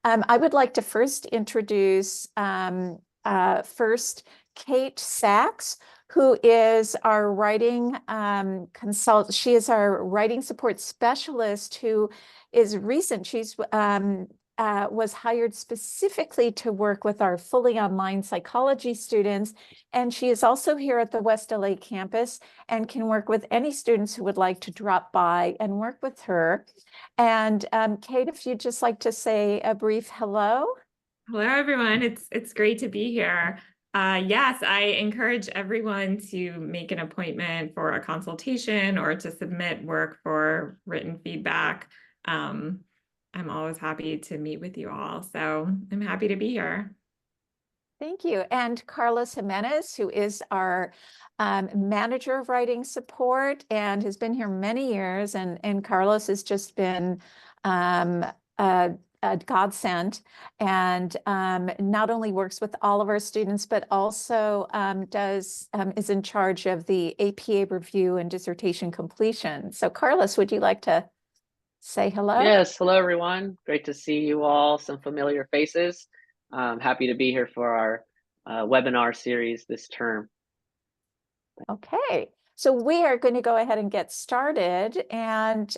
I would like to first introduce first Kate Sachs, who is our writing consult. She is our writing support specialist who is recent. She's was hired specifically to work with our fully online psychology students. And she is also here at the West LA campus and can work with any students who would like to drop by and work with her. And Kate, if you'd just like to say a brief hello. Hello, everyone. It's great to be here. Yes, I encourage everyone to make an appointment for a consultation or to submit work for written feedback. I'm always happy to meet with you all, so I'm happy to be here. Thank you. And Carlos Jimenez, who is our manager of writing support and has been here many years. And Carlos has just been a godsend and not only works with all of our students, but also is in charge of the APA review and dissertation completion. So Carlos, would you like to say hello? Yes, hello everyone. Great to see you all, some familiar faces. Happy to be here for our webinar series this term. Okay, so we are going to go ahead and get started, and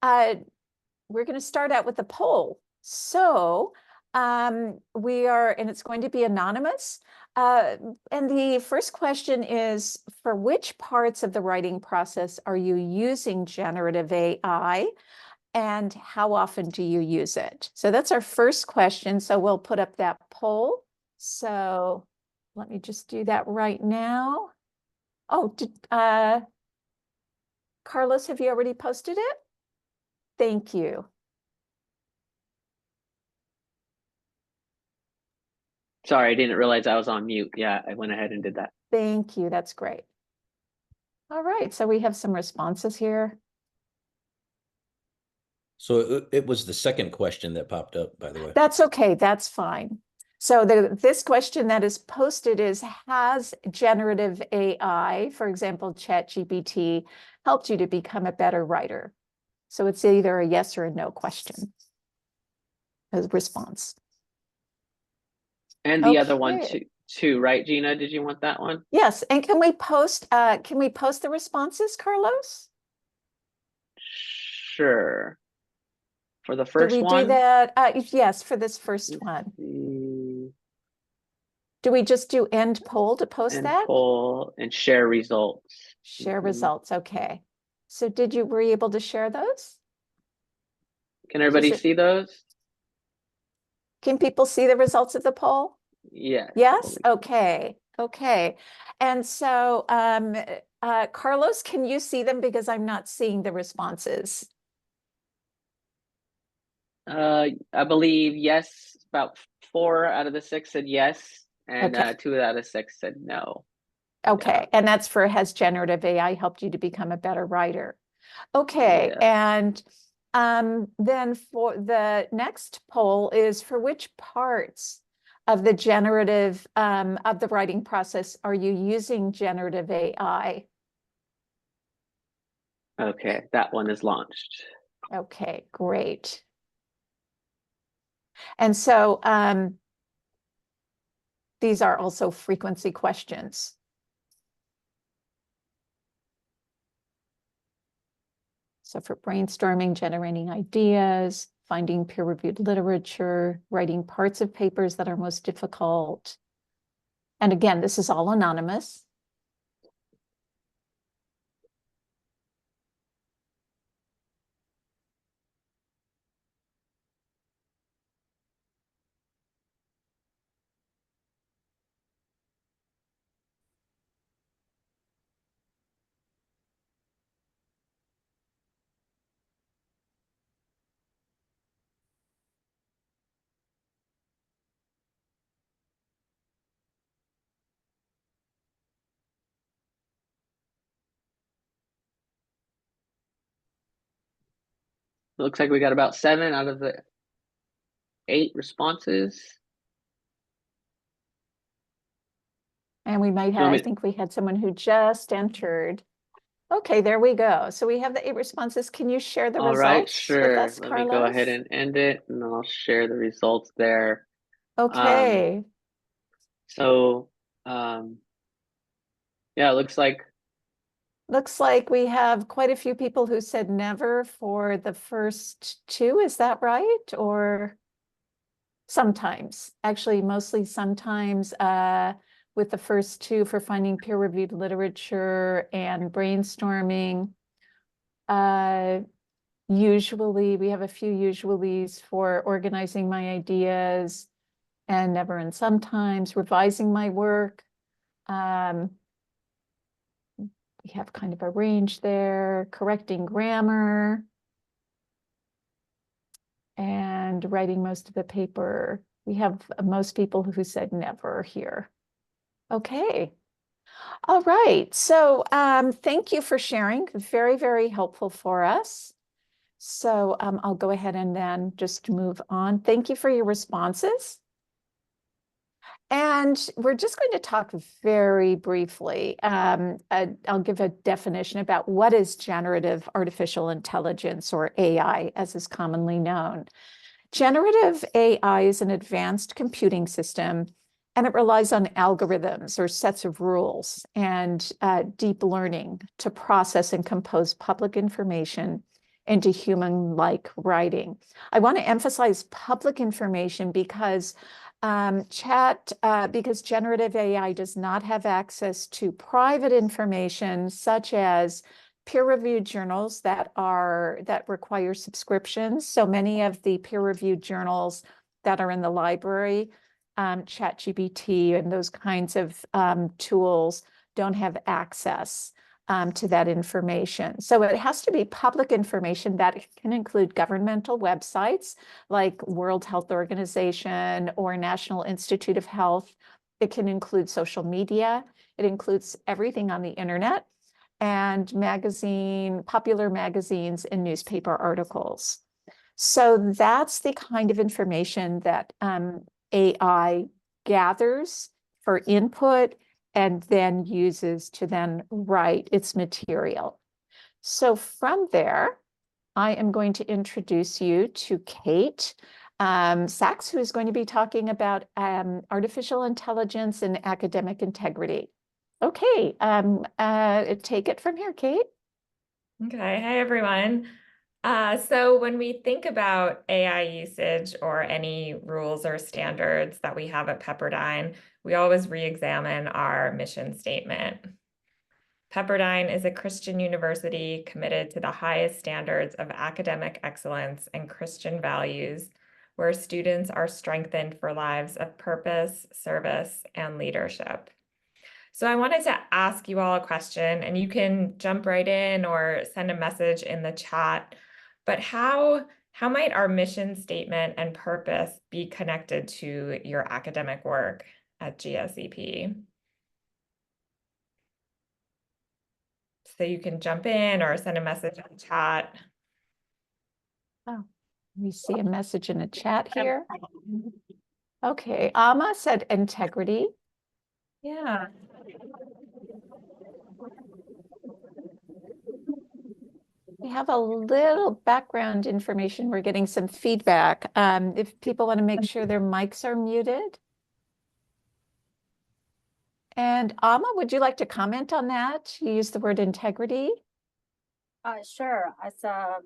we're going to start out with a poll. So and it's going to be anonymous. And the first question is, for which parts of the writing process are you using generative AI? And how often do you use it? So that's our first question. So we'll put up that poll. So let me just do that right now. Oh, Carlos, have you already posted it? Thank you. Sorry, I didn't realize I was on mute. Yeah, I went ahead and did that. Thank you. That's great. All right, so we have some responses here. So it was the second question that popped up, by the way. That's okay. That's fine. So this question that is posted is, has generative AI, for example, ChatGPT, helped you to become a better writer? So it's either a yes or a no question as a response. And the other one too, right, Gina? Did you want that one? Yes. And can we post the responses, Carlos? Sure. For the first one? Do we do that? Yes, for this first one. Do we just do end poll to post that? End poll and share results. Share results. Okay. So were you able to share those? Can everybody see those? Can people see the results of the poll? Yes. Yes? Okay. Okay. And so, Carlos, can you see them? Because I'm not seeing the responses. I believe yes, about 4 out of the 6 said yes, and Okay. 2 out of 6 said no. Okay, Yeah. and that's for, has generative AI helped you to become a better writer? Okay, Yeah. and then for the next poll is, for which parts of the generative of the writing process are you using generative AI? Okay, that one is launched. Okay, great. And so these are also frequency questions. So for brainstorming, generating ideas, finding peer-reviewed literature, writing parts of papers that are most difficult. And again, this is all anonymous. Looks like we got about 7 out of the 8 responses. And we might have, I think we had someone who just entered. Okay, there we go. So we have the 8 responses. Can you share the All right, results with sure. us, Let me go ahead Carlos? and end it, and I'll share the results there. Okay. So, um, yeah, it Looks like we have quite a few people who said never for the first 2. Is that right? Or sometimes, actually, mostly sometimes, with the first 2 for finding peer-reviewed literature and brainstorming. Usually, we have a few usuallys for organizing my ideas and never and sometimes revising my work. We have kind of a range there, correcting grammar and writing most of the paper. We have most people who said never here. Okay. All right. So thank you for sharing. Very, very helpful for us. So I'll go ahead and then just move on. Thank you for your responses. And we're just going to talk very briefly. I'll give a definition about what is generative artificial intelligence, or AI, as is commonly known. Generative AI is an advanced computing system, and it relies on algorithms or sets of rules and deep learning to process and compose public information into human-like writing. I want to emphasize public information because because generative AI does not have access to private information, such as peer-reviewed journals that require subscriptions. So many of the peer-reviewed journals that are in the library, ChatGPT and those kinds of tools don't have access to that information. So it has to be public information that can include governmental websites like World Health Organization or National Institute of Health. It can include social media. It includes everything on the internet and popular magazines and newspaper articles. So that's the kind of information that AI gathers for input and then uses to then write its material. So from there, I am going to introduce you to Kate Sachs, who is going to be talking about artificial intelligence and academic integrity. Okay, take it from here, Kate. Okay, hi everyone. So when we think about AI usage or any rules or standards that we have at Pepperdine, we always re-examine our mission statement. Pepperdine is a Christian university committed to the highest standards of academic excellence and Christian values, where students are strengthened for lives of purpose, service, and leadership. So I wanted to ask you all a question, and you can jump right in or send a message in the chat. But how might our mission statement and purpose be connected to your academic work at GSEP? So you can jump in or send a message in the chat. Oh, we see a message in the chat here. Okay, Amma said integrity. Yeah. We have a little background information. We're getting some feedback. If people want to make sure their mics are muted. And Amma, would you like to comment on that? You used the word integrity. Sure. As a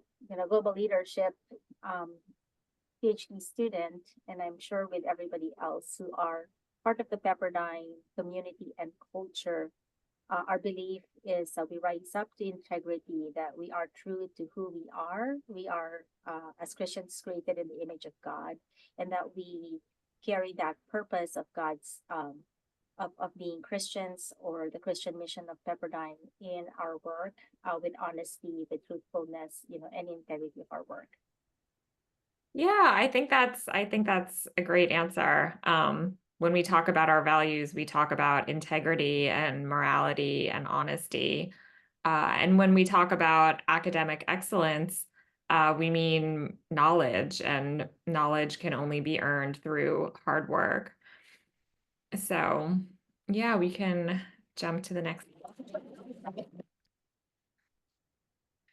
global leadership PhD student, and I'm sure with everybody else who are part of the Pepperdine community and culture, our belief is that we rise up to integrity, that we are true to who we are. We are, as Christians, created in the image of God, and that we carry that purpose of God's of being Christians, or the Christian mission of Pepperdine in our work, with honesty, with truthfulness, and integrity of our work. Yeah, I think that's a great answer. When we talk about our values, we talk about integrity and morality and honesty. And when we talk about academic excellence, we mean knowledge, and knowledge can only be earned through hard work. So, yeah, we can jump to the next.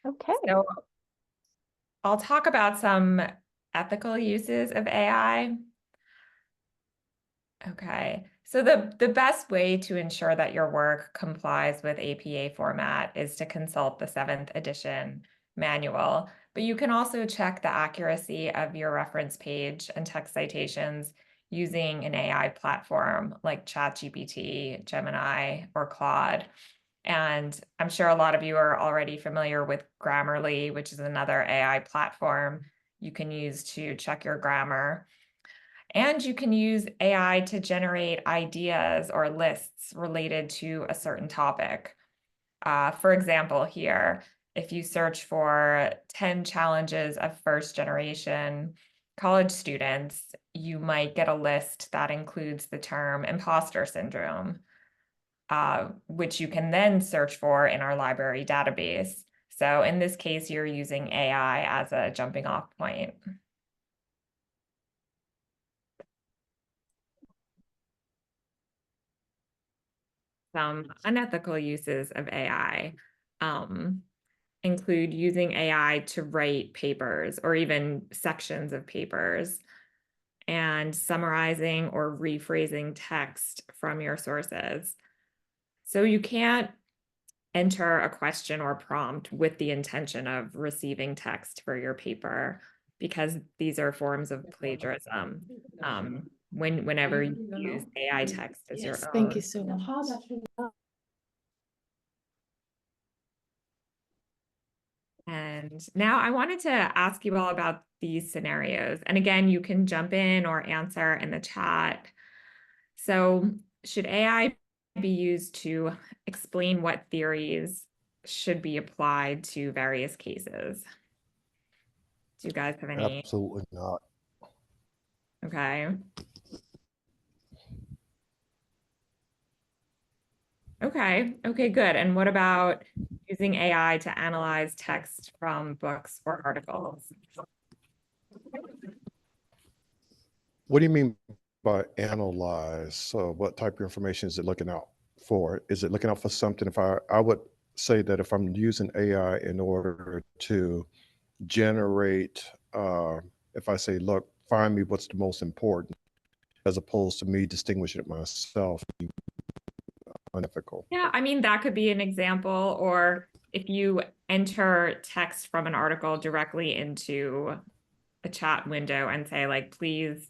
Okay. So I'll talk about some ethical uses of AI. Okay, so the best way to ensure that your work complies with APA format is to consult the 7th edition manual, but you can also check the accuracy of your reference page and text citations using an AI platform like ChatGPT, Gemini, or Claude. And I'm sure a lot of you are already familiar with Grammarly, which is another AI platform you can use to check your grammar. And you can use AI to generate ideas or lists related to a certain topic. For example, here, if you search for 10 challenges of first generation college students, you might get a list that includes the term imposter syndrome, which you can then search for in our library database. So in this case, you're using AI as a jumping off point. Some unethical uses of AI include using AI to write papers or even sections of papers, and summarizing or rephrasing text from your sources. So you can't enter a question or prompt with the intention of receiving text for your paper, because these are forms of plagiarism. Whenever you use AI text as your own. Thank you so much. And now I wanted to ask you all about these scenarios. And again, you can jump in or answer in the chat. So, should AI be used to explain what theories should be applied to various cases? Do you guys have any? Absolutely not. Okay. Okay, good. And what about using AI to analyze text from books or articles? What do you mean by analyze? What type of information is it looking out for? Is it looking out for something? If I would say that if I'm using AI in order to generate, if I say, look, find me what's the most important, as opposed to me distinguishing it myself, unethical. Yeah, I mean, that could be an example. Or if you enter text from an article directly into a chat window and say, like, please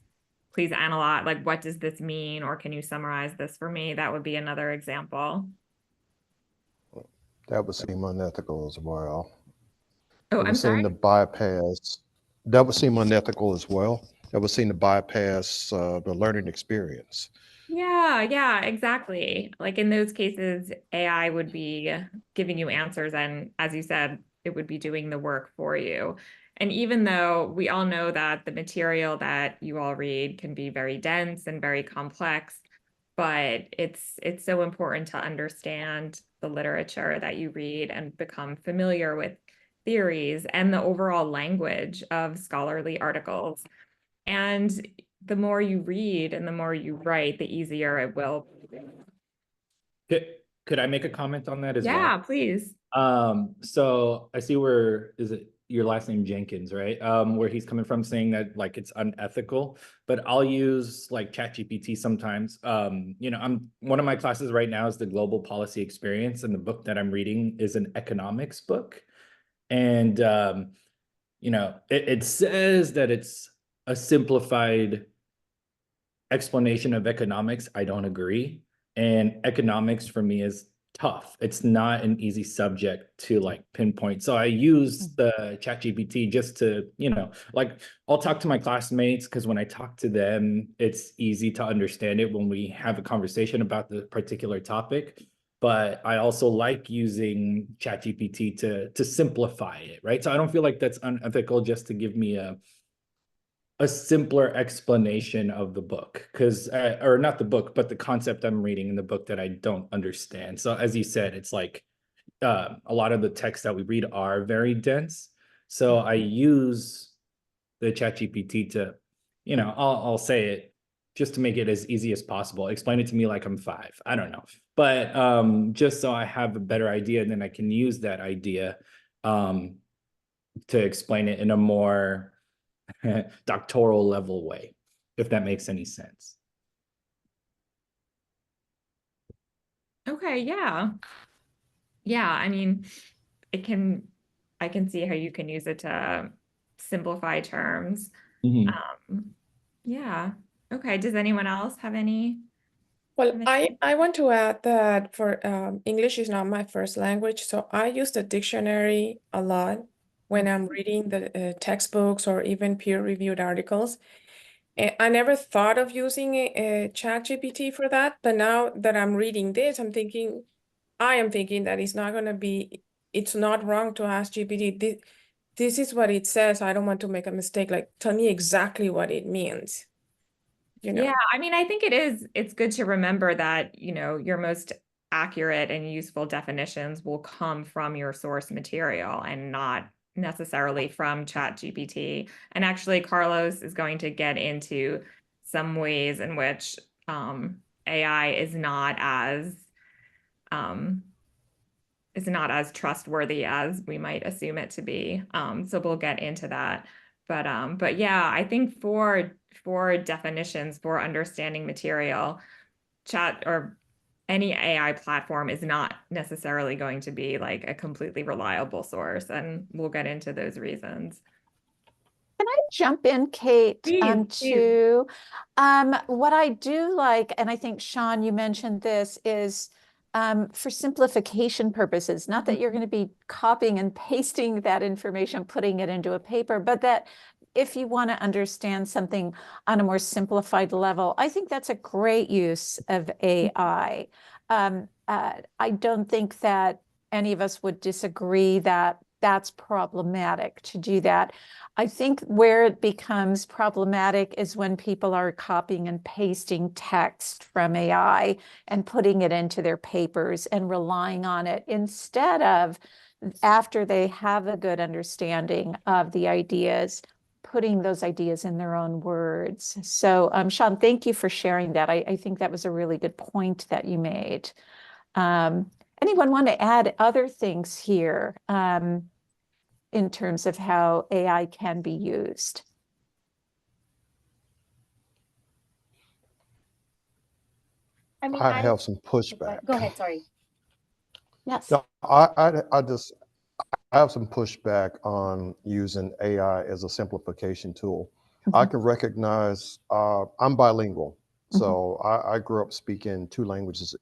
analyze, like, what does this mean? Or can you summarize this for me? That would be another example. That would seem unethical as well. Oh, It I'm would seem sorry. to bypass, that would seem unethical as well. That would seem to bypass the learning experience. Yeah, exactly. Like in those cases, AI would be giving you answers, and as you said, it would be doing the work for you. And even though we all know that the material that you all read can be very dense and very complex, but it's so important to understand the literature that you read and become familiar with theories and the overall language of scholarly articles. And the more you read and the more you write, the easier it will. Could I make a comment on that as well? Yeah, please. So I see where is it your last name Jenkins, right? Where he's coming from, saying that like it's unethical, but I'll use like ChatGPT sometimes. I'm one of my classes right now is the Global Policy Experience, and the book that I'm reading is an economics book. And it says that it's a simplified explanation of economics. I don't agree. And economics for me is tough. It's not an easy subject to like pinpoint. So I use the ChatGPT just to, like I'll talk to my classmates, because when I talk to them, it's easy to understand it when we have a conversation about the particular topic. But I also like using ChatGPT to simplify it, right? So I don't feel like that's unethical just to give me a simpler explanation of the book, because or not the book, but the concept I'm reading in the book that I don't understand. So as you said, it's like a lot of the texts that we read are very dense. So I use the ChatGPT to, I'll say it just to make it as easy as possible. Explain it to me like I'm 5. I don't know, but just so I have a better idea, and then I can use that idea to explain it in a more doctoral level way, if that makes any sense. Okay, yeah. Yeah, I mean, I can see how you can use it to simplify terms. Mhm. Yeah. Okay, does anyone else have any? Well, I want to add that for English is not my first language, so I use the dictionary a lot when I'm reading the textbooks or even peer-reviewed articles. I never thought of using a ChatGPT for that, but now that I'm reading this, I am thinking that it's not wrong to ask GPT. This is what it says. I don't want to make a mistake. Like, tell me exactly what it means. You know? Yeah, I mean, I think it's good to remember that, your most accurate and useful definitions will come from your source material and not necessarily from ChatGPT. And actually, Carlos is going to get into some ways in which AI um, is not as trustworthy as we might assume it to be. So we'll get into that. But yeah, I think for definitions, for understanding material, chat or any AI platform is not necessarily going to be like a completely reliable source, and we'll get into those reasons. Can I jump in, Kate, Please. what I do like, and I think, Sean, you mentioned this, is for simplification purposes, not that you're going to be copying and pasting that information, putting it into a paper, but that if you want to understand something on a more simplified level, I think that's a great use of AI. I don't think that any of us would disagree that that's problematic to do that. I think where it becomes problematic is when people are copying and pasting text from AI and putting it into their papers and relying on it instead of, after they have a good understanding of the ideas, putting those ideas in their own words. So, Sean, thank you for sharing that. I think that was a really good point that you made. Anyone want to add other things here? In terms of how AI can be used? I mean, I have some pushback. go ahead, sorry. Yes. No, I have some pushback on using AI as a simplification tool. I can recognize, I'm bilingual, so I grew up speaking 2 languages.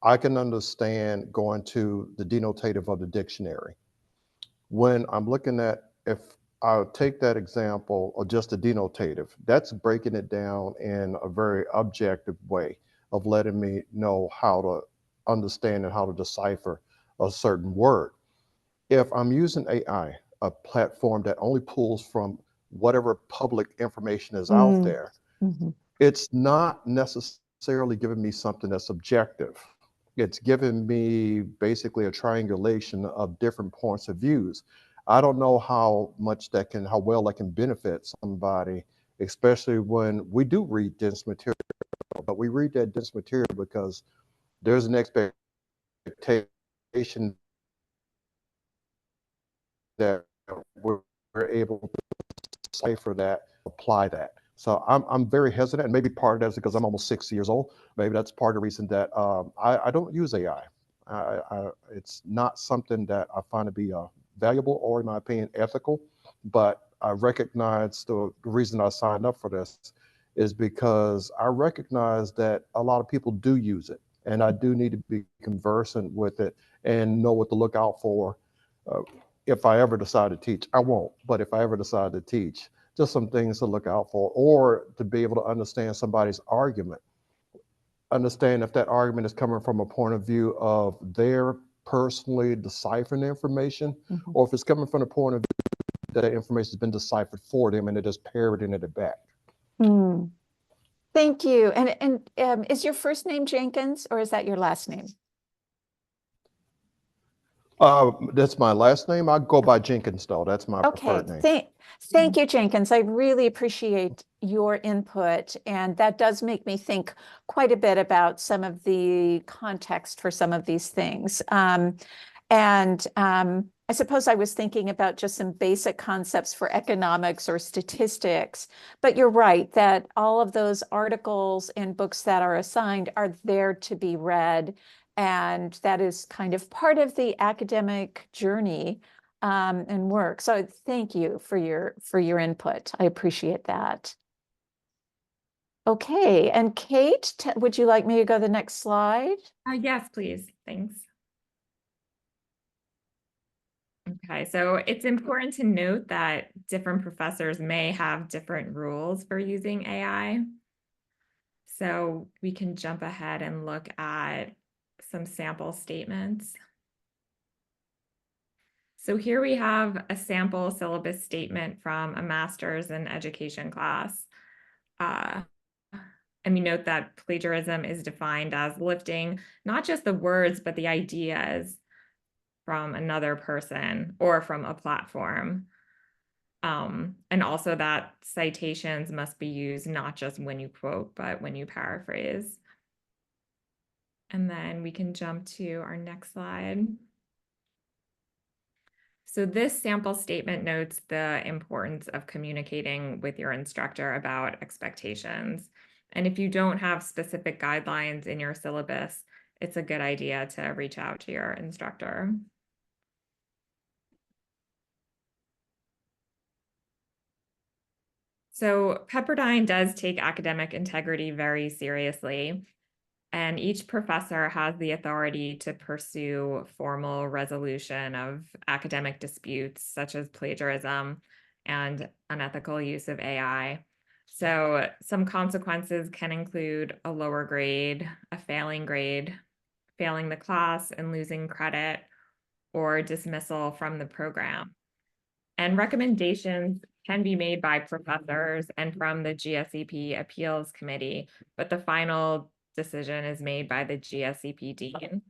I can understand going to the denotative of the dictionary. When I'm looking at, if I take that example of just the denotative, that's breaking it down in a very objective way of letting me know how to understand and how to decipher a certain word. If I'm using AI, a platform that only pulls from whatever public information is out there, it's not necessarily giving me something that's objective. It's giving me basically a triangulation of different points of views. I don't know how well that can benefit somebody, especially when we do read dense material, but we read that dense material because there's an expectation that we're able to decipher that, apply that. So I'm very hesitant, and maybe part of that is because I'm almost 60 years old. Maybe that's part of the reason that I don't use AI. It's not something that I find to be valuable or, in my opinion, ethical. But I recognize the reason I signed up for this is because I recognize that a lot of people do use it, and I do need to be conversant with it and know what to look out for. If I ever decide to teach, I won't, but if I ever decide to teach, just some things to look out for, or to be able to understand somebody's argument. Understand if that argument is coming from a point of view of their personally deciphering the information, or if it's coming from the point of view that information has been deciphered for them and they're just parroting it back. Thank you. And is your first name Jenkins, or is that your last name? That's my last name. I go by Jenkins, though. That's my preferred name. Thank you, Jenkins. I really appreciate your input, and that does make me think quite a bit about some of the context for some of these things. I I suppose I was thinking about just some basic concepts for economics or statistics, but you're right that all of those articles and books that are assigned are there to be read. And that is kind of part of the academic journey and work. So thank you for your input. I appreciate that. Okay, and Kate, would you like me to go to the next slide? Yes, please. Thanks. Okay, so it's important to note that different professors may have different rules for using AI. So we can jump ahead and look at some sample statements. So here we have a sample syllabus statement from a master's in education class. And we note that plagiarism is defined as lifting not just the words, but the ideas from another person or from a platform. And also that citations must be used not just when you quote, but when you paraphrase. And then we can jump to our next slide. So this sample statement notes the importance of communicating with your instructor about expectations. And if you don't have specific guidelines in your syllabus, it's a good idea to reach out to your instructor. So Pepperdine does take academic integrity very seriously, and each professor has the authority to pursue formal resolution of academic disputes such as plagiarism and unethical use of AI. So some consequences can include a lower grade, a failing grade, failing the class and losing credit, or dismissal from the program. And recommendations can be made by professors and from the GSEP Appeals Committee, but the final decision is made by the GSEP Dean.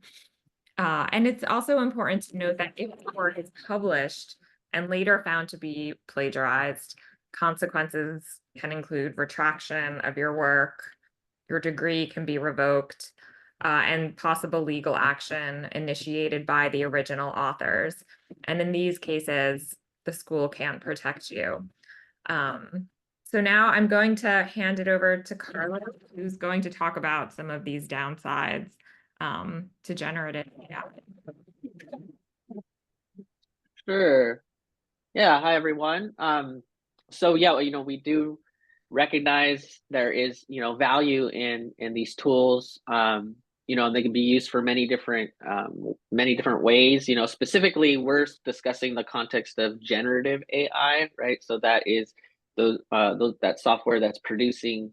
And it's also important to note that if the work is published and later found to be plagiarized, consequences can include retraction of your work, your degree can be revoked, and possible legal action initiated by the original authors. And in these cases, the school can't protect you. So now I'm going to hand it over to Carla, who's going to talk about some of these downsides to generative AI. Sure. Yeah. Hi, everyone. So yeah, we do recognize there is, value in these tools. And they can be used for many different ways. Specifically, we're discussing the context of generative AI, right? So that is that software that's producing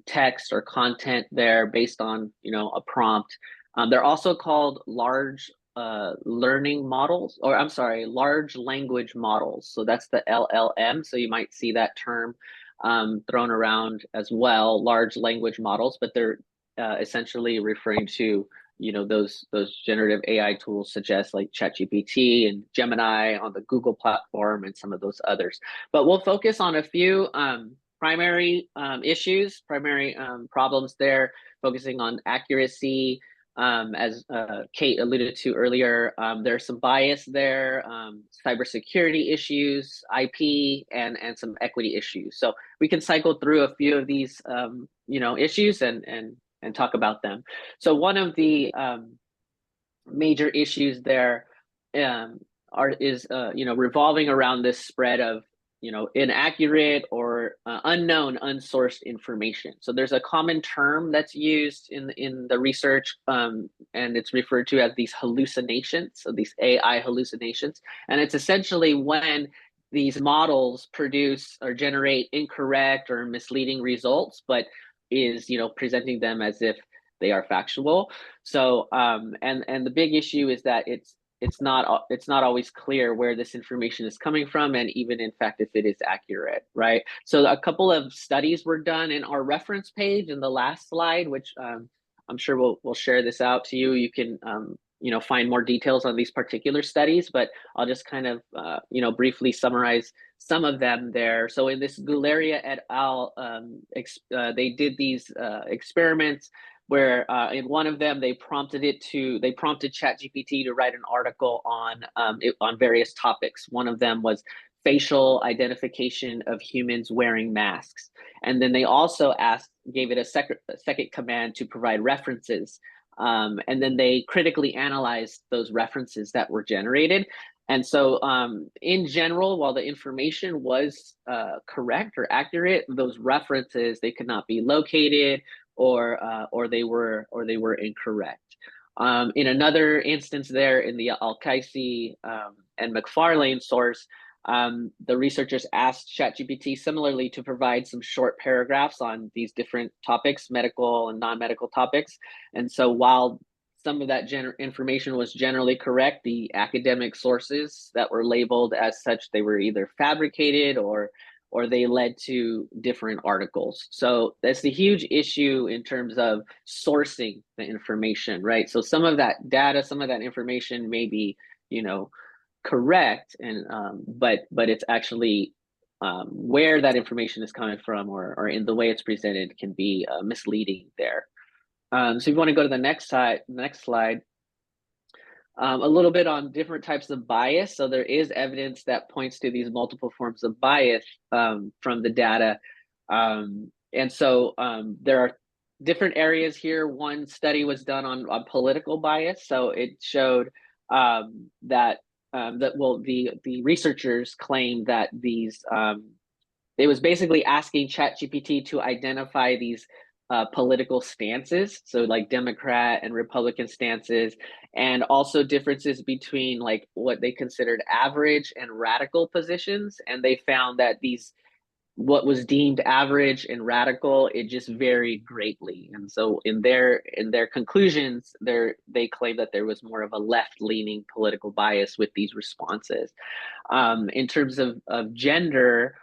text or content there based on a prompt. They're also called large learning models, or I'm sorry, large language models. So that's the LLM. So you might see that term thrown around as well, large language models, but they're essentially referring to those generative AI tools such as like ChatGPT and Gemini on the Google platform and some of those others. But we'll focus on a few primary issues, primary problems there, focusing on accuracy. As Kate alluded to earlier, there's some bias there, cybersecurity issues, IP, and some equity issues. So we can cycle through a few of these, issues and talk about them. So one of the major issues there is revolving around this spread of inaccurate or unknown, unsourced information. So there's a common term that's used in the research, and it's referred to as these hallucinations, so these AI hallucinations. And it's essentially when these models produce or generate incorrect or misleading results, but is presenting them as if they are factual. So and the big issue is that it's not always clear where this information is coming from, and even in fact if it is accurate, right? So a couple of studies were done in our reference page in the last slide, which I'm sure we'll share this out to you. You can find more details on these particular studies, but I'll just kind of briefly summarize some of them there. So in this Gularia et al, they did these experiments where in one of them they prompted ChatGPT to write an article on on various topics. One of them was facial identification of humans wearing masks, and then they also gave it a second command to provide references, and then they critically analyzed those references that were generated. And so in general, while the information was correct or accurate, those references, they could not be located, or they were incorrect. In another instance there in the Al-Kaisi and McFarlane source, the researchers asked ChatGPT similarly to provide some short paragraphs on these different topics, medical and non-medical topics. And so while some of that information was generally correct, the academic sources that were labeled as such, they were either fabricated or they led to different articles. So that's the huge issue in terms of sourcing the information, right? So some of that data, some of that information may be, correct, and but it's actually where that information is coming from, or in the way it's presented, can be misleading there. So if you want to go to the next slide, a little bit on different types of bias. So there is evidence that points to these multiple forms of bias from the data. And so there are different areas here. One study was done on political bias. So it showed that the researchers claimed that these, it was basically asking ChatGPT to identify these political stances, so like Democrat and Republican stances, and also differences between like what they considered average and radical positions. And they found that what was deemed average and radical, it just varied greatly. And so in their conclusions, they claim that there was more of a left-leaning political bias with these responses. In terms of gender,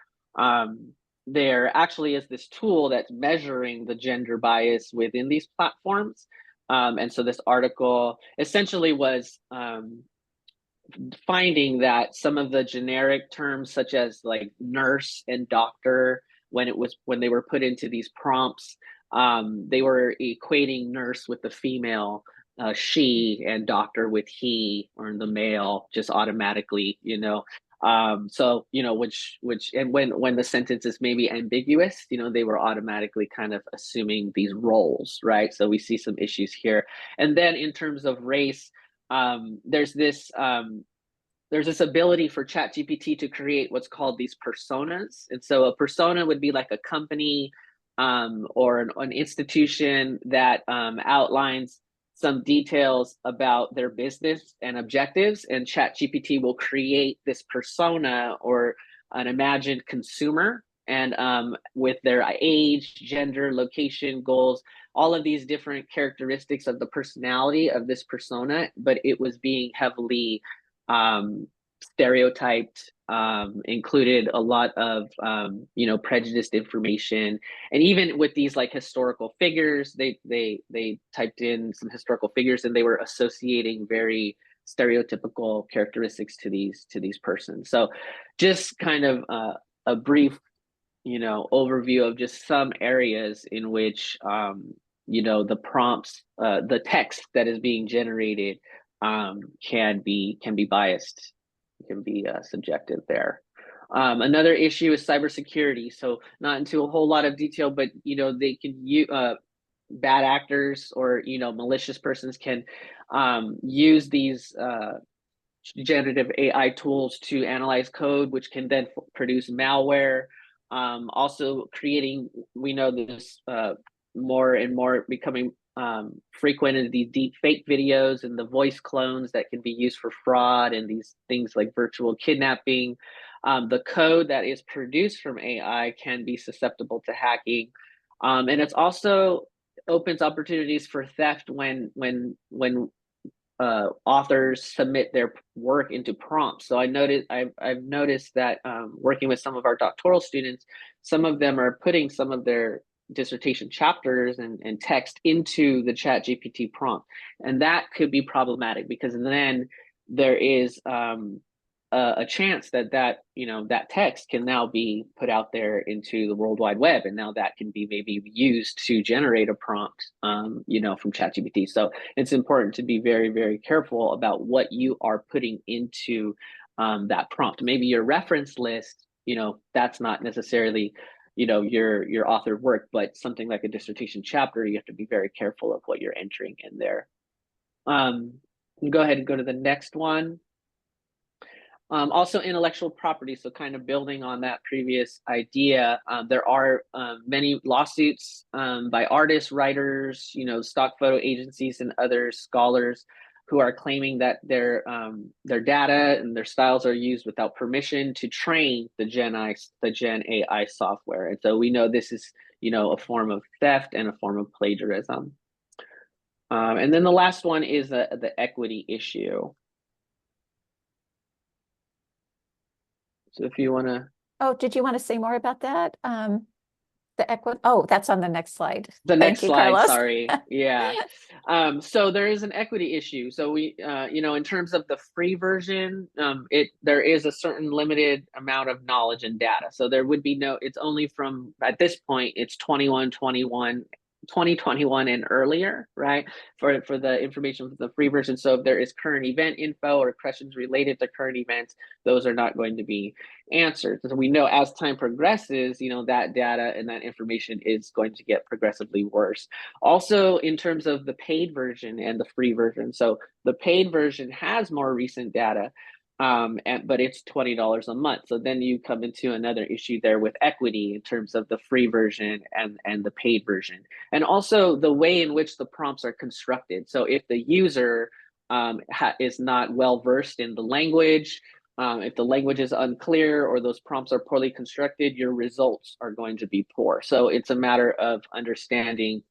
there actually is this tool that's measuring the gender bias within these platforms. And so this article essentially was finding that some of the generic terms, such as like nurse and doctor, when they were put into these prompts, they were equating nurse with the female, she, and doctor with he, or the male, just automatically, so which and when the sentence is maybe ambiguous, they were automatically kind of assuming these roles, right? So we see some issues here. And then in terms of race, there's this ability for ChatGPT to create what's called these personas. And so a persona would be like a company or an institution that outlines some details about their business and objectives, and ChatGPT will create this persona or an imagined consumer, and with their age, gender, location, goals, all of these different characteristics of the personality of this persona, but it was being heavily stereotyped, included a lot of prejudiced information. And even with these like historical figures, they typed in some historical figures, and they were associating very stereotypical characteristics to these persons. So just kind of a brief overview of just some areas in which the prompts, the text that is being generated can be biased, can be subjective there. Another issue is cybersecurity. So not into a whole lot of detail, but they can use bad actors or malicious persons can use these generative AI tools to analyze code, which can then produce malware. Also creating, we know this more and more becoming frequent in these deep fake videos and the voice clones that can be used for fraud, and these things like virtual kidnapping. The code that is produced from AI can be susceptible to hacking. And it's also opens opportunities for theft when authors submit their work into prompts. So I've noticed that working with some of our doctoral students, some of them are putting some of their dissertation chapters and text into the ChatGPT prompt, and that could be problematic, because then there is a chance that that text can now be put out there into the World Wide Web, and now that can be maybe used to generate a prompt, from ChatGPT. So it's important to be very, very careful about what you are putting into that prompt. Maybe your reference list, that's not necessarily your authored work, but something like a dissertation chapter, you have to be very careful of what you're entering in there. Go ahead and go to the next one. Also intellectual property, so kind of building on that previous idea, there are many lawsuits by artists, writers, stock photo agencies and other scholars who are claiming that their data and their styles are used without permission to train the Gen AI software. And so we know this is, a form of theft and a form of plagiarism. And then the last one is the equity issue. So if you want to. Oh, did you want to say more about that? The equity. Oh, that's on the next slide. The next Thank you, slide, Carlos. sorry. Yeah. So there is an equity issue. So we, in terms of the free version, there is a certain limited amount of knowledge and data. So there would be it's only from, at this point, it's 2021 and earlier, right? For the information for the free version. So if there is current event info or questions related to current events, those are not going to be answered. So we know as time progresses, that data and that information is going to get progressively worse. Also, in terms of the paid version and the free version. So the paid version has more recent data, but it's $20 a month. So then you come into another issue there with equity in terms of the free version and the paid version. And also the way in which the prompts are constructed. So if the user is not well versed in the language, if the language is unclear or those prompts are poorly constructed, your results are going to be poor. So it's a matter of understanding,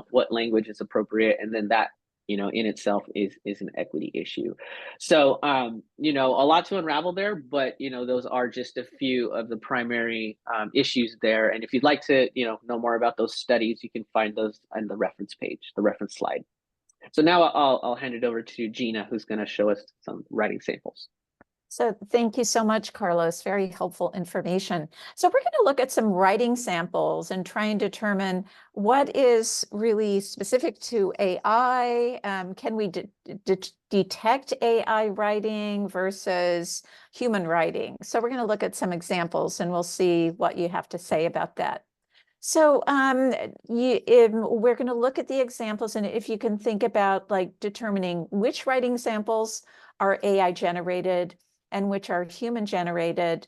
what language is appropriate, and then that, in itself is an equity issue. So, a lot to unravel there, but, those are just a few of the primary issues there. And if you'd like to, know more about those studies, you can find those on the reference page, the reference slide. So now I'll hand it over to Gina, who's going to show us some writing samples. So thank you so much, Carlos. Very helpful information. So we're going to look at some writing samples and try and determine what is really specific to AI. Can we detect AI writing versus human writing? So we're going to look at some examples and we'll see what you have to say about that. So we're going to look at the examples, and if you can think about determining which writing samples are AI generated and which are human generated,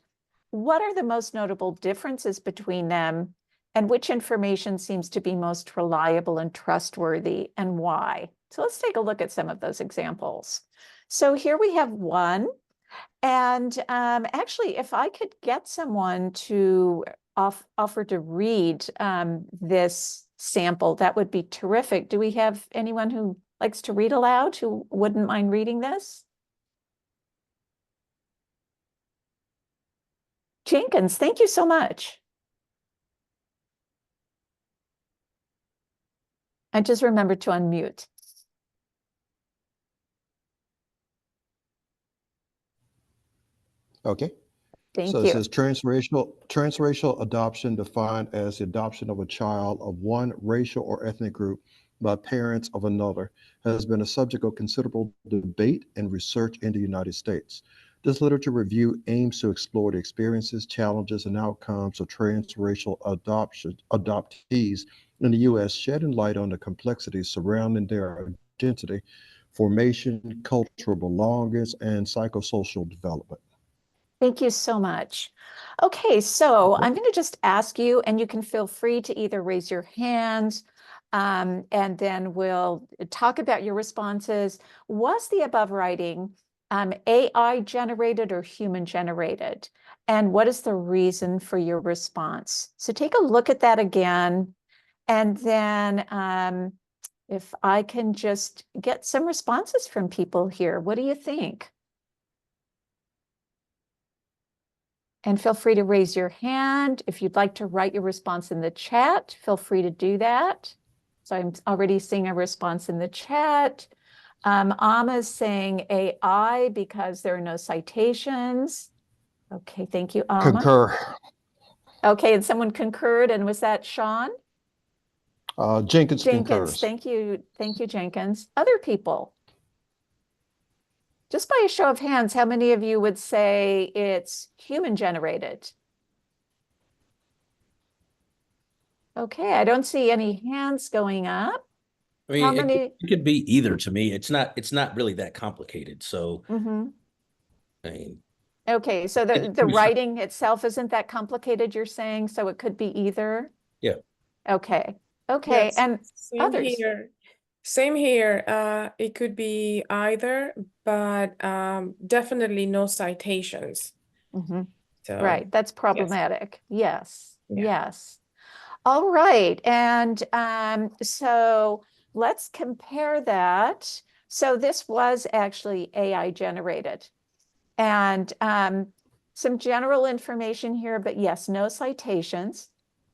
what are the most notable differences between them, and which information seems to be most reliable and trustworthy, and why? So let's take a look at some of those examples. So here we have one, and actually, if I could get someone to offer to read this sample, that would be terrific. Do we have anyone who likes to read aloud, who wouldn't mind reading this? Jenkins, thank you so much. I just remembered to unmute. Okay. Thank So you. it says transracial adoption defined as the adoption of a child of one racial or ethnic group by parents of another has been a subject of considerable debate and research in the United States. This literature review aims to explore the experiences, challenges, and outcomes of transracial adoptees in the U.S., shedding light on the complexities surrounding their identity, formation, cultural belongings, and psychosocial development. Thank you so much. Okay, so I'm going to just ask you, and you can feel free to either raise your hand, and then we'll talk about your responses. Was the above writing AI generated or human generated? And what is the reason for your response? So take a look at that again. And then if I can just get some responses from people here, what do you think? And feel free to raise your hand. If you'd like to write your response in the chat, feel free to do that. So I'm already seeing a response in the chat. Amma's saying AI because there are no citations. Okay, thank you, Amma. Concur. Okay, and someone concurred, and was that Sean? Jenkins Jenkins, concurs. thank you, Jenkins. Other people? Just by a show of hands, how many of you would say it's human generated? Okay, I don't see any hands going up. I mean, How it could- many? it could be either to me. It's not really that complicated. So, Mhm. I mean, Okay, so the It- writing itself isn't that complicated, you're saying, so it could be either? yeah. Okay, okay, Yes, and same others? here. Same here. It could be either, but definitely no citations. Mhm. So Right, that's problematic. Yes, Yeah. yes. All right, and so let's compare that. So this was actually AI generated. And some general information here, but yes, no citations.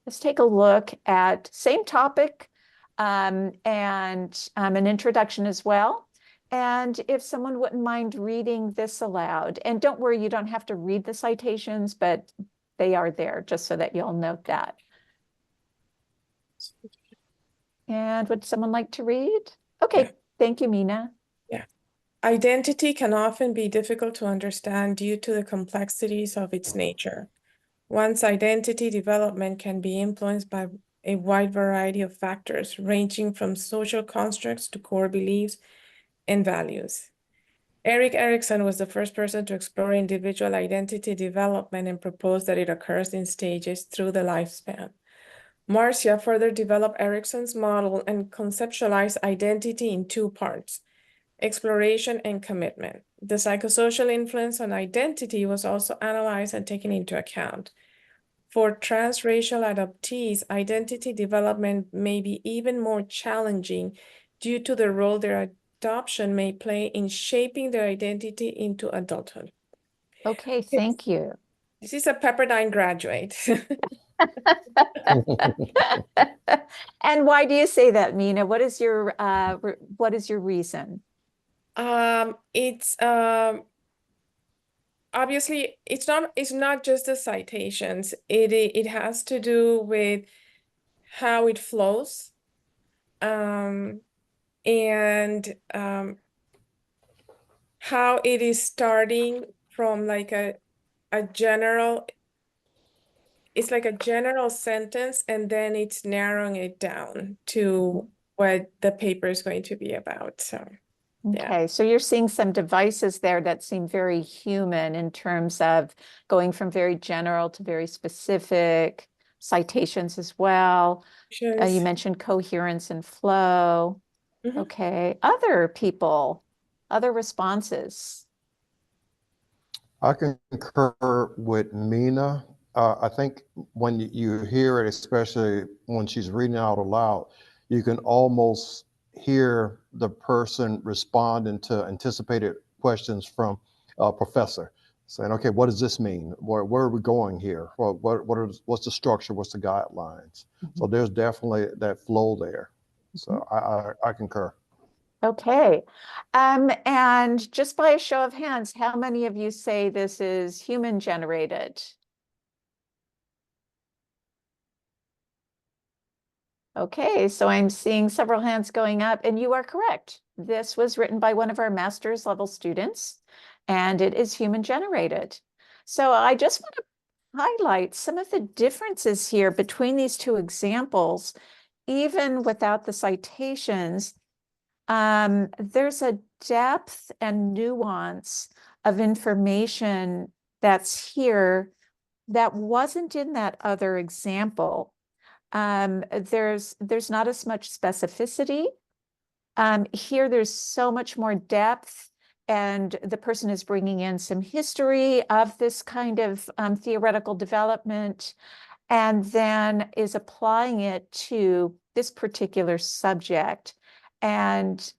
Let's take a look at same topic and an introduction as well. And if someone wouldn't mind reading this aloud, and don't worry, you don't have to read the citations, but they are there just so that you'll note that. And would someone like to read? Okay, Yeah. thank you, Mina. Identity can often be difficult to understand due to the complexities of its nature. One's identity development can be influenced by a wide variety of factors, ranging from social constructs to core beliefs and values. Erik Erikson was the first person to explore individual identity development and proposed that it occurs in stages through the lifespan. Marcia further developed Erikson's model and conceptualized identity in two parts: exploration and commitment. The psychosocial influence on identity was also analyzed and taken into account. For transracial adoptees, identity development may be even more challenging due to the role their adoption may play in shaping their identity into adulthood. Okay, thank you. This is a Pepperdine graduate. And why do you say that, Mina? What is your reason? It's obviously it's not just the citations. It has to do with how it flows, and how it is starting from like a general. It's like a general sentence, and then it's narrowing it down to what the paper is going to be about. So. Yeah. Okay, so you're seeing some devices there that seem very human in terms of going from very general to very specific, citations as well. You mentioned coherence and flow. Mhm. Okay, other people, other responses. I concur with Mina. I think when you hear it, especially when she's reading out aloud, you can almost hear the person responding to anticipated questions from a professor, saying, "Okay, what does this mean? Where are we going here? What's the structure? What's the guidelines?" So there's definitely that flow there. So I concur. Okay. And just by a show of hands, how many of you say this is human generated? Okay, so I'm seeing several hands going up, and you are correct. This was written by one of our master's level students, and it is human generated. So I just want to highlight some of the differences here between these two examples, even without the citations. There's a depth and nuance of information that's here that wasn't in that other example. There's not as much specificity. Here, there's so much more depth, and the person is bringing in some history of this kind of theoretical development, and then is applying it to this particular subject. And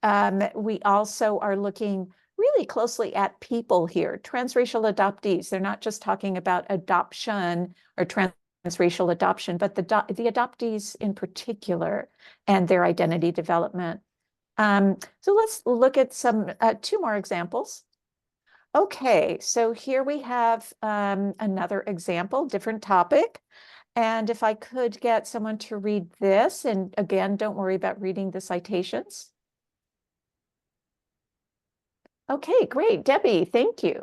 we also are looking really closely at people here, transracial adoptees. They're not just talking about adoption or transracial adoption, but the adoptees in particular and their identity development. So let's look at some two more examples. Okay, so here we have another example, different topic. And if I could get someone to read this, and again, don't worry about reading the citations. Okay, great. Debbie, thank you.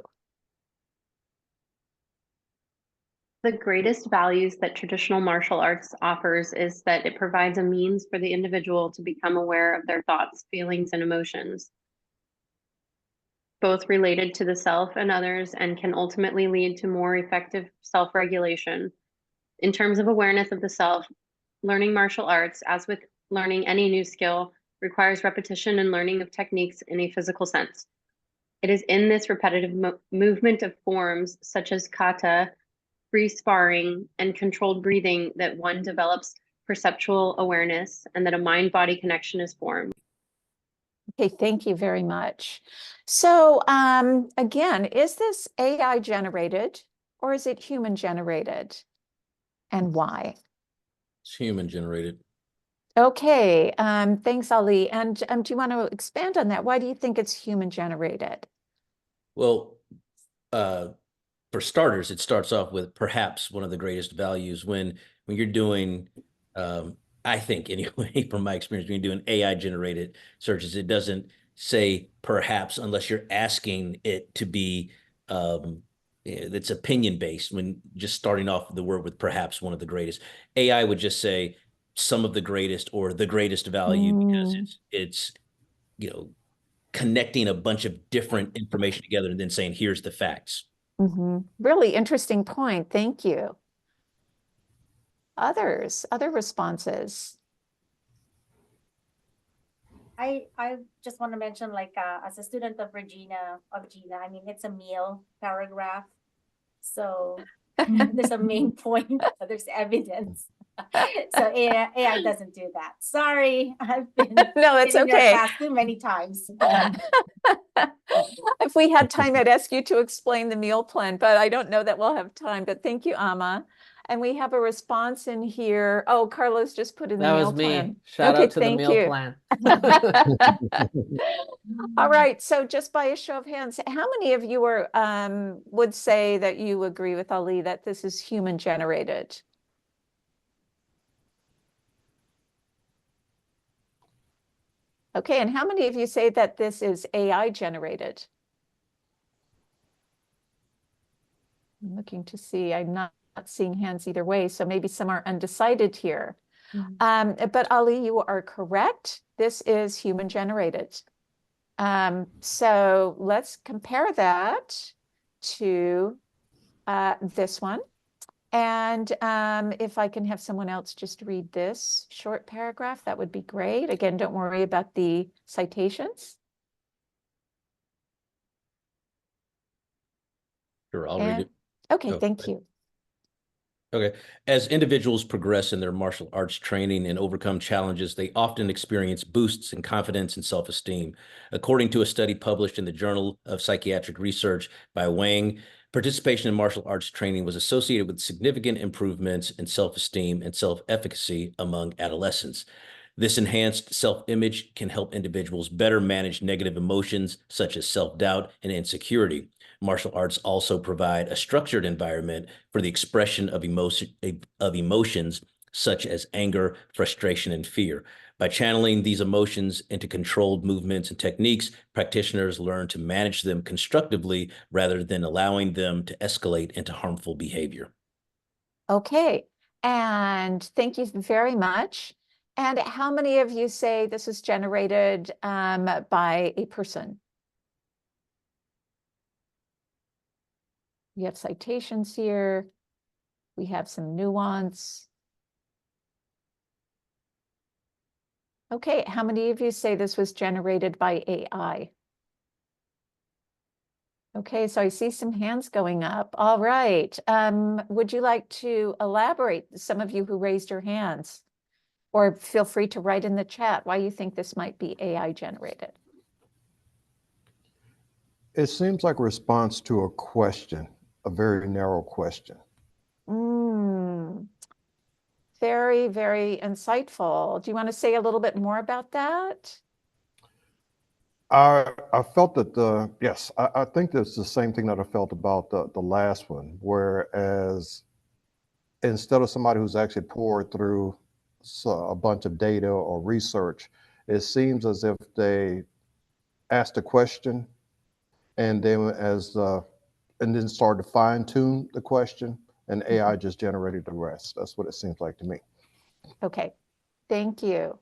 The greatest values that traditional martial arts offers is that it provides a means for the individual to become aware of their thoughts, feelings, and emotions, both related to the self and others, and can ultimately lead to more effective self-regulation. In terms of awareness of the self, learning martial arts, as with learning any new skill, requires repetition and learning of techniques in a physical sense. It is in this repetitive movement of forms such as kata, free sparring, and controlled breathing that one develops perceptual awareness and that a mind-body connection is formed. Okay, thank you very much. So again, is this AI generated or is it human generated? And why? It's human generated. Okay, thanks, Ali. And do you want to expand on that? Why do you think it's human generated? Well, for starters, it starts off with perhaps one of the greatest values when you're doing, I think anyway, from my experience, when you're doing AI generated searches, it doesn't say perhaps unless you're asking it to be, it's opinion based. When just starting off the word with perhaps one of the greatest, AI would just say some of the greatest or the greatest value because it's connecting a bunch of different information together and then saying here's the facts. Really interesting point. Thank you. Other responses? I just want to mention, like, as a student of Gina, I mean, it's a meal paragraph. So there's a main point, there's evidence. So AI doesn't do that. Sorry, I've been No, that's in your okay. class too many times. If we had time, I'd ask you to explain the meal plan, but I don't know that we'll have time. But thank you, Ama. And we have a response in here. Oh, Carlos just put in the That meal was me. plan. Shout Okay, out to the thank meal you. plan. All right, so just by a show of hands, how many of you would say that you agree with Ali that this is human generated? Okay, and how many of you say that this is AI generated? I'm looking to see, I'm not seeing hands either way, so maybe some are undecided here. But Ali, you are correct. This is human generated. So let's compare that to this one. And if I can have someone else just read this short paragraph, that would be great. Again, don't worry about the citations. Sure, I'll read it. Okay, Oh, thank you. Okay. As individuals progress in their martial arts training and overcome challenges, they often experience boosts in confidence and self-esteem. According to a study published in the Journal of Psychiatric Research by Wang, participation in martial arts training was associated with significant improvements in self-esteem and self-efficacy among adolescents. This enhanced self-image can help individuals better manage negative emotions such as self-doubt and insecurity. Martial arts also provide a structured environment for the expression of emotions such as anger, frustration, and fear. By channeling these emotions into controlled movements and techniques, practitioners learn to manage them constructively rather than allowing them to escalate into harmful behavior. Okay, and thank you very much. And how many of you say this is generated by a person? We have citations here. We have some nuance. Okay, how many of you say this was generated by AI? Okay, so I see some hands going up. All right. Would you like to elaborate, some of you who raised your hands? Or feel free to write in the chat why you think this might be AI generated. It seems like a response to a question, a very narrow question. Very, very insightful. Do you want to say a little bit more about that? I felt that yes, I think that's the same thing that I felt about the last one, whereas instead of somebody who's actually poured through a bunch of data or research, it seems as if they asked a question and then and then started to fine tune the question, and AI just generated the rest. That's what it seems like to me. Okay, thank you.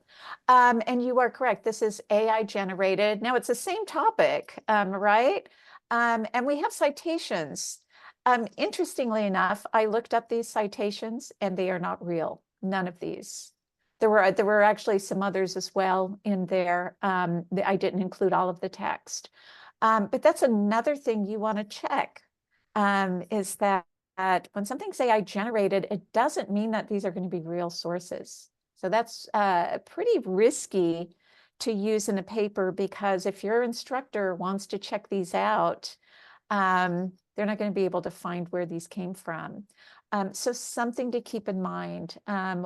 And you are correct. This is AI generated. Now it's the same topic, right? And we have citations. Interestingly enough, I looked up these citations and they are not real. None of these. There were actually some others as well in there. I didn't include all of the text. But that's another thing you want to check, is that when something's AI generated, it doesn't mean that these are going to be real sources. So that's pretty risky to use in a paper, because if your instructor wants to check these out, they're not going to be able to find where these came from. So something to keep in mind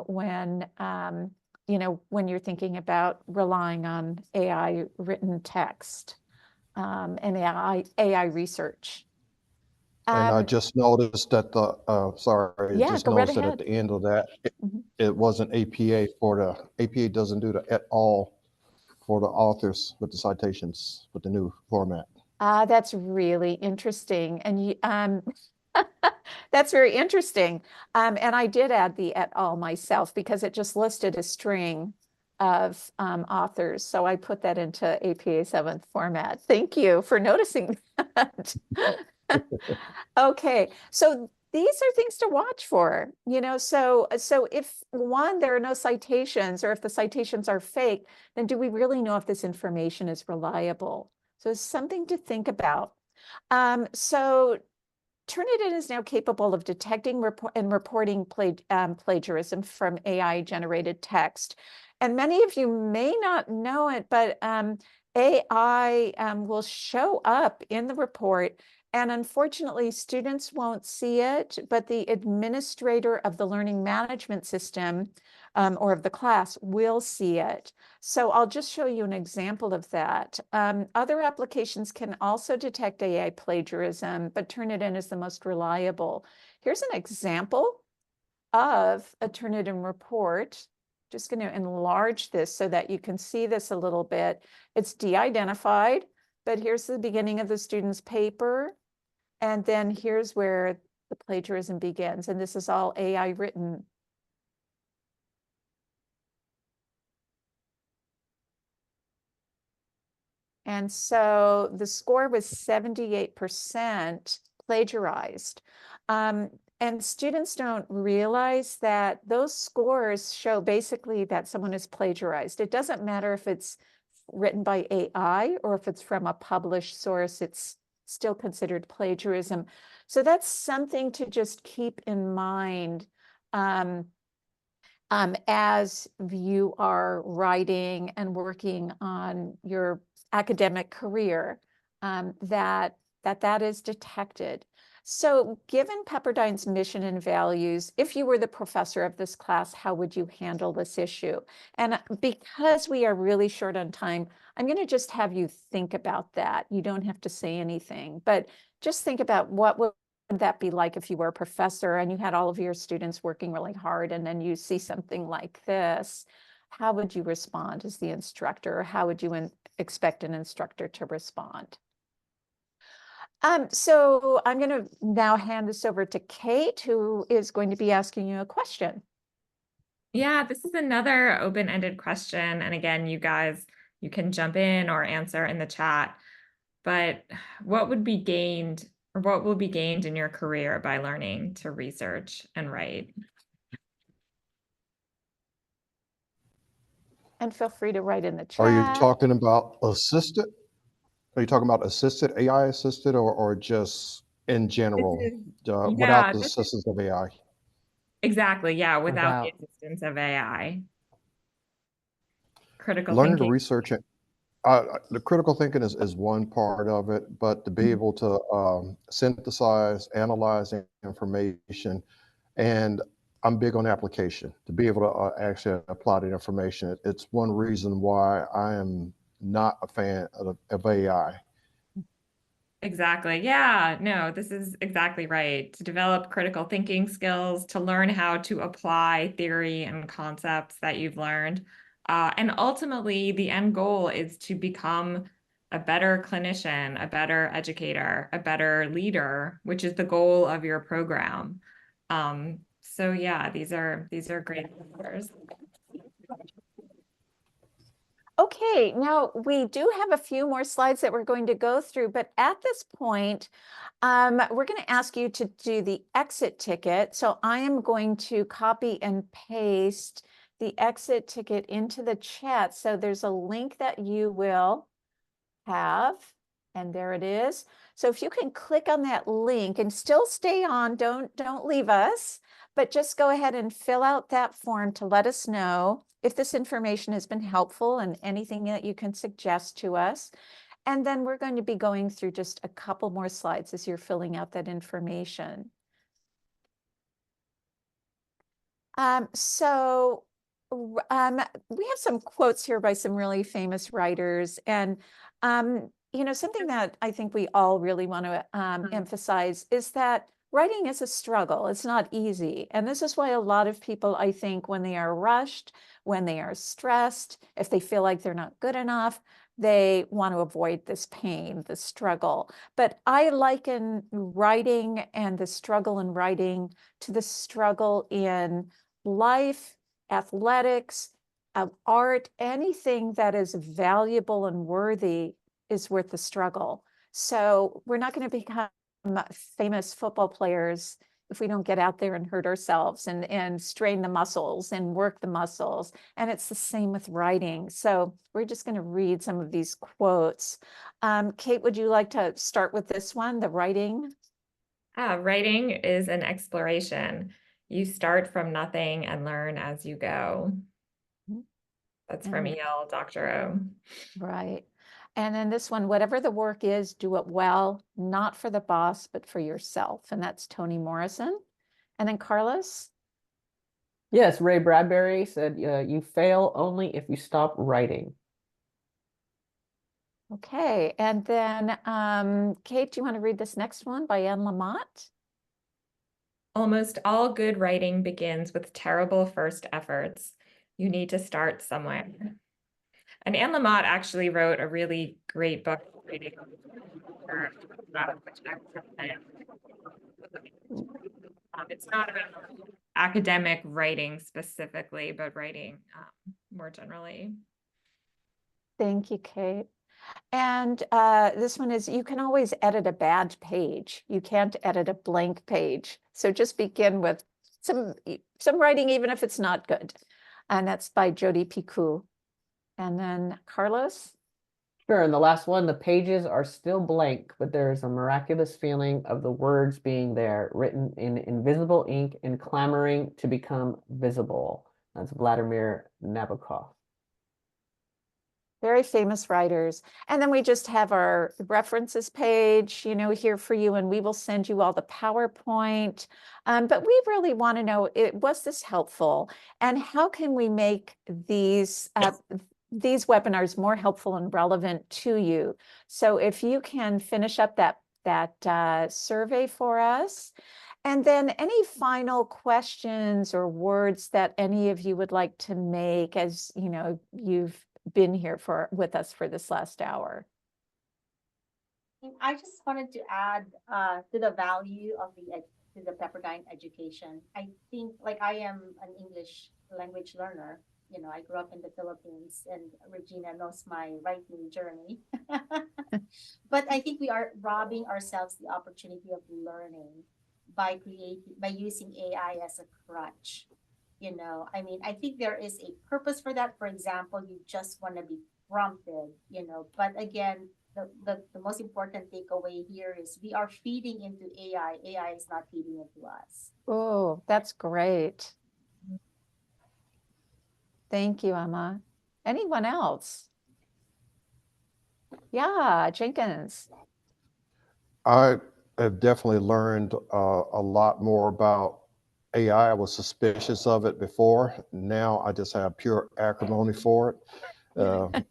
when when you're thinking about relying on AI written text and AI research. And I just noticed that sorry, I Yeah, just go right noticed that at ahead. the end of that, Mhm. it wasn't APA for the APA doesn't do the et al for the authors with the citations with the new format. That's really interesting. And that's very interesting. And I did add the et al myself because it just listed a string of authors. So I put that into APA 7th format. Thank you for noticing that. Okay, so these are things to watch for, so if one, there are no citations, or if the citations are fake, then do we really know if this information is reliable? So it's something to think about. So Turnitin is now capable of detecting and reporting plagiarism from AI-generated text. And many of you may not know it, but AI will show up in the report, and unfortunately, students won't see it, but the administrator of the learning management system or of the class will see it. So I'll just show you an example of that. Other applications can also detect AI plagiarism, but Turnitin is the most reliable. Here's an example of a Turnitin report. Just going to enlarge this so that you can see this a little bit. It's de-identified, but here's the beginning of the student's paper. And then here's where the plagiarism begins. And this is all AI written. And so the score was 78% plagiarized. And students don't realize that those scores show basically that someone is plagiarized. It doesn't matter if it's written by AI or if it's from a published source, it's still considered plagiarism. So that's something to just keep in mind as you are writing and working on your academic career, that is detected. So given Pepperdine's mission and values, if you were the professor of this class, how would you handle this issue? And because we are really short on time, I'm going to just have you think about that. You don't have to say anything, but just think about what would that be like if you were a professor and you had all of your students working really hard, and then you see something like this? How would you respond as the instructor? How would you expect an instructor to respond? So I'm going to now hand this over to Kate, who is going to be asking you a question. Yeah, this is another open-ended question. And again, you guys, you can jump in or answer in the chat. But what would be gained, or what will be gained in your career by learning to research and write? And feel free to write in the chat. Are you talking about assisted? Are you talking about assisted, AI assisted, or just in general, without the assistance of AI? Exactly, yeah, without the assistance of AI. Critical Learning to thinking. research it. The critical thinking is one part of it, but to be able to synthesize, analyze information, and I'm big on application, to be able to actually apply the information. It's one reason why I am not a fan of AI. Exactly. Yeah, no, this is exactly right. To develop critical thinking skills, to learn how to apply theory and concepts that you've learned. And ultimately, the end goal is to become a better clinician, a better educator, a better leader, which is the goal of your program. So yeah, these are great numbers. Okay, now we do have a few more slides that we're going to go through, but at this point, we're going to ask you to do the exit ticket. So I am going to copy and paste the exit ticket into the chat. So there's a link that you will have, and there it is. So if you can click on that link and still stay on, don't leave us, but just go ahead and fill out that form to let us know if this information has been helpful and anything that you can suggest to us. And then we're going to be going through just a couple more slides as you're filling out that information. We have some quotes here by some really famous writers, and you know, something that I think we all really want to emphasize is that writing is a struggle. It's not easy. And this is why a lot of people, I think, when they are rushed, when they are stressed, if they feel like they're not good enough, they want to avoid this pain, the struggle. But I liken writing and the struggle in writing to the struggle in life, athletics, art, anything that is valuable and worthy is worth the struggle. So we're not going to become famous football players if we don't get out there and hurt ourselves and strain the muscles and work the muscles. And it's the same with writing. So we're just going to read some of these quotes. Kate, would you like to start with this one, the writing? Writing is an exploration. You start from nothing and learn as you go. That's from E.L. Doctorow. Right. And then this one, whatever the work is, do it well, not for the boss, but for yourself. And that's Toni Morrison. And then Carlos? Yes, Ray Bradbury said, you fail only if you stop writing. Okay. And then Kate, do you want to read this next one by Anne Lamott? Almost all good writing begins with terrible first efforts. You need to start somewhere. And Anne Lamott actually wrote a really great book. It's not about academic writing specifically, but writing more generally. Thank you, Kate. And this one is, you can always edit a bad page. You can't edit a blank page. So just begin with some writing, even if it's not good. And that's by Jodi Picoult. And then Carlos? Sure, and the last one, the pages are still blank, but there's a miraculous feeling of the words being there, written in invisible ink and clamoring to become visible. That's Vladimir Nabokov. Very famous writers. And then we just have our references page, you know, here for you, and we will send you all the PowerPoint. But we really want to know, was this helpful? And how can we make these webinars more helpful and relevant to you? So if you can finish up that survey for us. And then any final questions or words that any of you would like to make, as you know, you've been here with us for this last hour. I just wanted to add to the value of the Pepperdine education. I think, like, I am an English language learner. You know, I grew up in the Philippines, and Regina knows my writing journey. But I think we are robbing ourselves the opportunity of learning by using AI as a crutch. You know, I mean, I think there is a purpose for that. For example, you just want to be prompted, you know, but again, the most important takeaway here is we are feeding into AI. AI is not feeding into us. Oh, that's great. Thank you, Emma. Anyone else? Yeah, Jenkins. I have definitely learned a lot more about AI. I was suspicious of it before. Now I just have pure acrimony for it.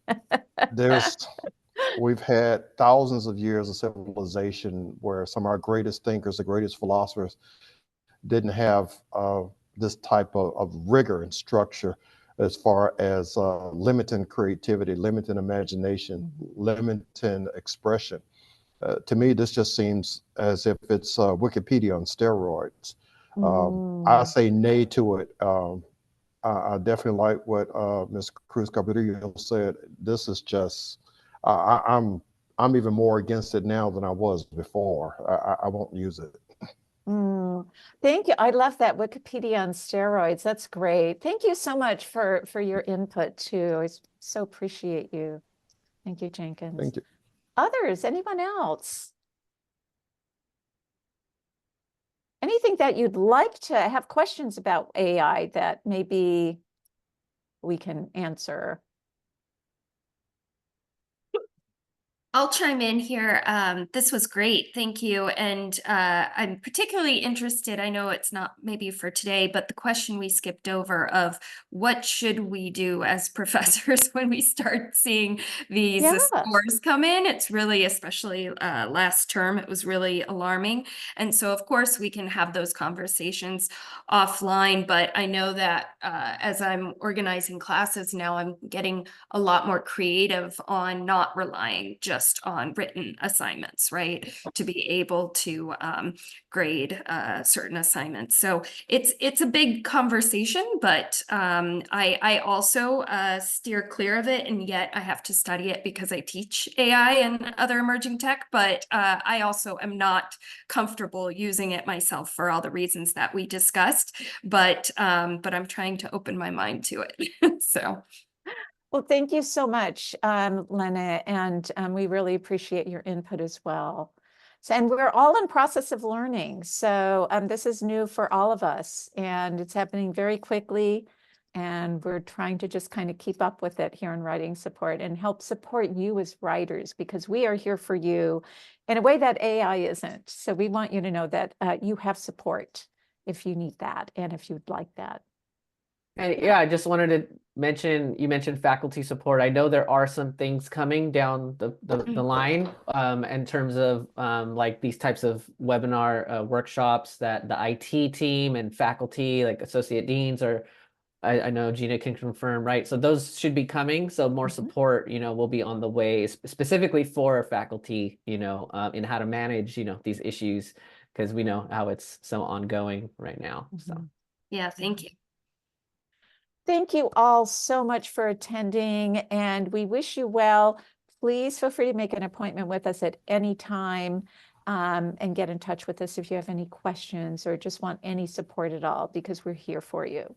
We've had thousands of years of civilization where some of our greatest thinkers, the greatest philosophers, didn't have this type of rigor and structure as far as limiting creativity, limiting imagination, limiting expression. To me, this just seems as if it's Wikipedia on steroids. I say nay to it. I definitely like what Ms. Cruz Cabrillo said. This is just, I'm even more against it now than I was before. I won't use it. Thank you. I love that, Wikipedia on steroids. That's great. Thank you so much for your input too. I so appreciate you. Thank you, Jenkins. Thank you. Others, anyone else? Anything that you'd like to have questions about AI that maybe we can answer? I'll chime in here. This was great. Thank you. And I'm particularly interested, I know it's not maybe for today, but the question we skipped over of what should we do as professors when we start seeing these scores come in? It's really, especially last term, it was really alarming. And so, of course, we can have those conversations offline. But I know that as I'm organizing classes now, I'm getting a lot more creative on not relying just on written assignments, right? To be able to grade certain assignments. So it's a big conversation, but I also steer clear of it, and yet I have to study it because I teach AI and other emerging tech, but I also am not comfortable using it myself for all the reasons that we discussed, but I'm trying to open my mind to it. So. Well, thank you so much, Lena, and we really appreciate your input as well. So, and we're all in process of learning, so this is new for all of us, and it's happening very quickly, and we're trying to just kind of keep up with it here in Writing Support and help support you as writers, because we are here for you in a way that AI isn't. So we want you to know that you have support if you need that and if you'd like that. And yeah, I just wanted to mention, you mentioned faculty support. I know there are some things coming down the line in terms of like these types of webinar workshops that the IT team and faculty, like associate deans, or I know Gina can confirm, right? So those should be coming. So more support, will be on the way, specifically for faculty, in how to manage, these issues, because we know how it's so ongoing right now. So yeah, thank you. Thank you all so much for attending, and we wish you well. Please feel free to make an appointment with us at any time and get in touch with us if you have any questions or just want any support at all, because we're here for you.